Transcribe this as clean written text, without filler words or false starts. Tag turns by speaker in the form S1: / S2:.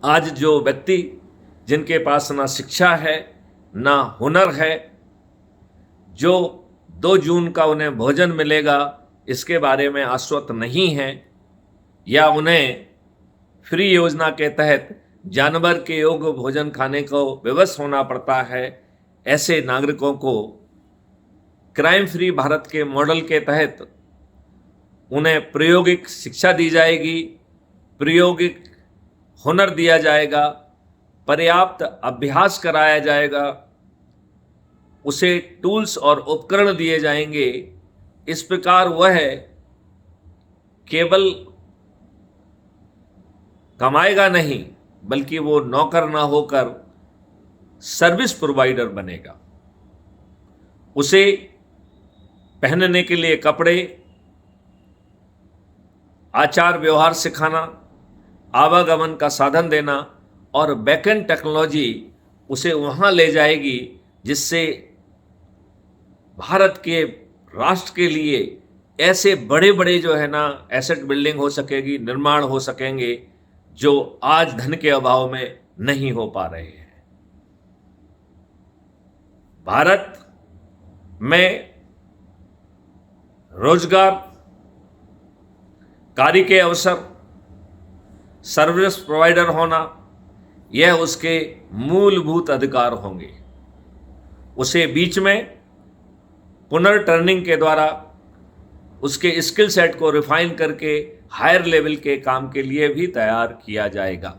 S1: आज जो व्यक्ति जिनके पास ना शिक्षा है ना हुनर है, जो 2 जून का उन्हें भोजन मिलेगा इसके बारे में आश्वस्त नहीं है, या उन्हें फ्री योजना के तहत जानवर के योग्य भोजन खाने को विवश होना पड़ता है, ऐसे नागरिकों को क्राइम फ्री भारत के मॉडल के तहत उन्हें प्रायोगिक शिक्षा दी जाएगी, प्रायोगिक हुनर दिया जाएगा, पर्याप्त अभ्यास कराया जाएगा, उसे टूल्स और उपकरण दिए जाएंगे। इस प्रकार वह केवल कमाएगा नहीं, बल्कि वो नौकर ना होकर सर्विस प्रोवाइडर बनेगा। उसे पहनने के लिए कपड़े, आचार व्यवहार सिखाना, आवागमन का साधन देना और बैकएंड टेक्नोलॉजी उसे वहाँ ले जाएगी जिससे भारत के राष्ट्र के लिए ऐसे बड़े बड़े जो है ना एसेट बिल्डिंग हो सकेगी, निर्माण हो सकेंगे, जो आज धन के अभाव में नहीं हो पा रहे हैं। भारत में रोजगार, कार्य के अवसर, सर्विस प्रोवाइडर होना, यह उसके मूलभूत अधिकार होंगे। उसे बीच में पुनर्टर्निंग के द्वारा उसके स्किल सेट को रिफाइन करके हायर लेवल के काम के लिए भी तैयार किया जाएगा।